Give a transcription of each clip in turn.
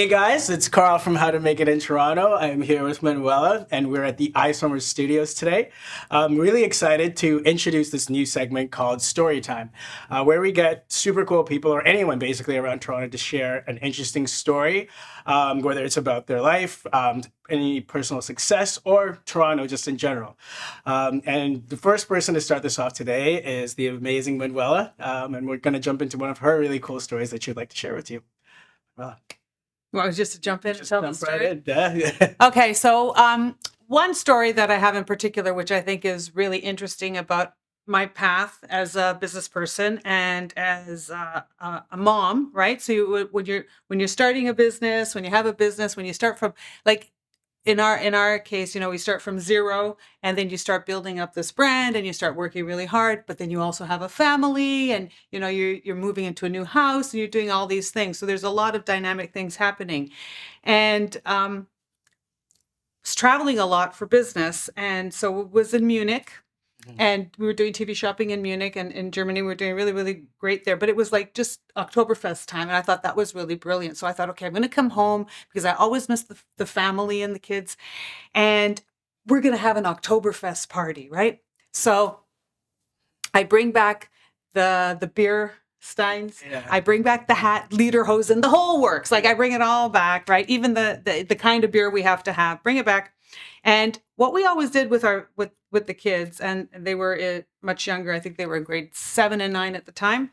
Hey guys, it's Carl from How to Make It in Toronto. I'm here with Manuela and we're at the Isomers studios today. I'm really excited to introduce this new segment called Storytime, where we get super cool people or anyone basically around Toronto to share an interesting story, whether it's about their life, any personal success, or Toronto just in general. And the first person to start this off today is the amazing Manuela, and we're going to jump into one of her really cool stories that she'd like to share with you. Well, Well, just to jump in and tell the story. Right in. Yeah. Okay, so one story that I have in particular, which I think is really interesting about my path as a business person and as a mom, right? So when you're starting a business, when you have a business, when you start from like in our case, we start from zero and then you start building up this brand and you start working really hard, but then you also have a family and you're moving into a new house and you're doing all these things. So there's a lot of dynamic things happening. And was traveling a lot for business. And so it was in Munich. And we were doing TV shopping in Munich and in Germany. We were doing really, really great there. But it was like just Oktoberfest time. And I thought that was really brilliant. So I thought, okay, I'm going to come home because I always miss the family and the kids. And we're going to have an Oktoberfest party, right? So I bring back the beer steins. Yeah. I bring back the hat, lederhosen, the whole works. Like I bring it all back, right? Even the kind of beer we have to have, bring it back. And what we always did with the kids, and they were much younger, I think they were in grade 7 and 9 at the time,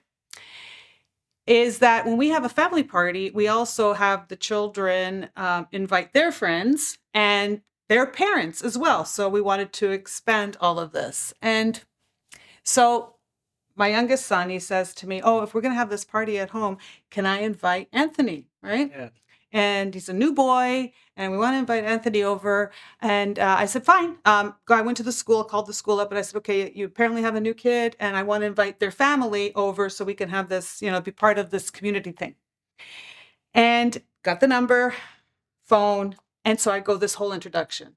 is that when we have a family party, we also have the children invite their friends and their parents as well. So we wanted to expand all of this. And so my youngest son, he says to me, oh, if we're going to have this party at home, can I invite Anthony, right? Yeah. And he's a new boy, and we want to invite Anthony over. And I said, fine. I went to the school, called the school up, and I said, okay, you apparently have a new kid, and I want to invite their family over so we can have this, be part of this community thing. And got the number, phone, and so I go this whole introduction.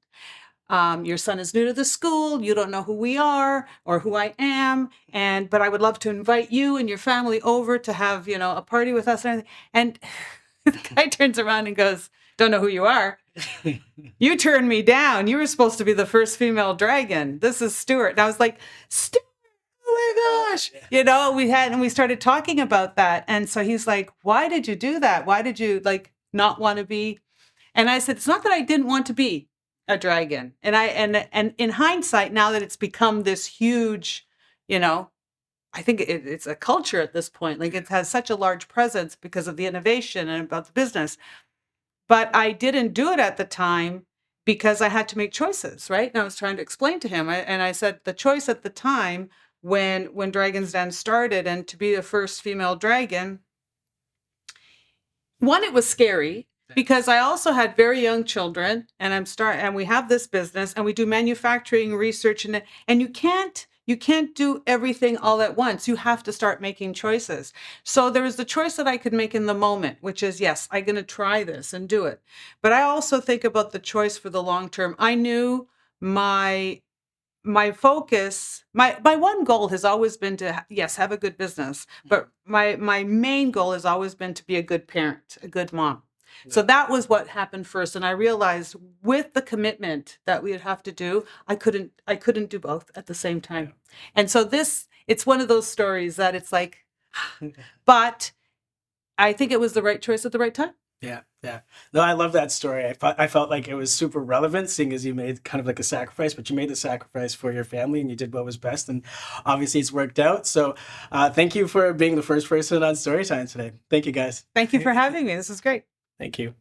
Your son is new to the school. You don't know who we are or who I am. But I would love to invite you and your family over to have, a party with us. And the guy turns around and goes, don't know who you are. You turned me down. You were supposed to be the first female dragon. This is Stuart. And I was like, Stuart, oh my gosh. We started talking about that. And so he's like, why did you do that? Why did you not want to be? And I said, it's not that I didn't want to be a dragon. And in hindsight, now that it's become this huge, I think it's a culture at this point. Like it has such a large presence because of the innovation and about the business. But I didn't do it at the time because I had to make choices, right? And I was trying to explain to him. I said the choice at the time when Dragon's Den started and to be the first female dragon, one, it was scary. Because I also had very young children, and we have this business, and we do manufacturing research, and you can't do everything all at once. You have to start making choices. So there was the choice that I could make in the moment, which is yes, I'm going to try this and do it. But I also think about the choice for the long term. I knew my focus, my one goal has always been to yes have a good business, but my main goal has always been to be a good parent, a good mom. So that was what happened first. And I realized with the commitment that we would have to do, I couldn't do both at the same time. And so it's one of those stories that it's like, but I think it was the right choice at the right time. Yeah. No, I love that story. I felt like it was super relevant, seeing as you made kind of like a sacrifice, but you made the sacrifice for your family and you did what was best. And obviously it's worked out. So thank you for being the first person on Storytime today. Thank you, guys. Thank you for having me. This is great. Thank you.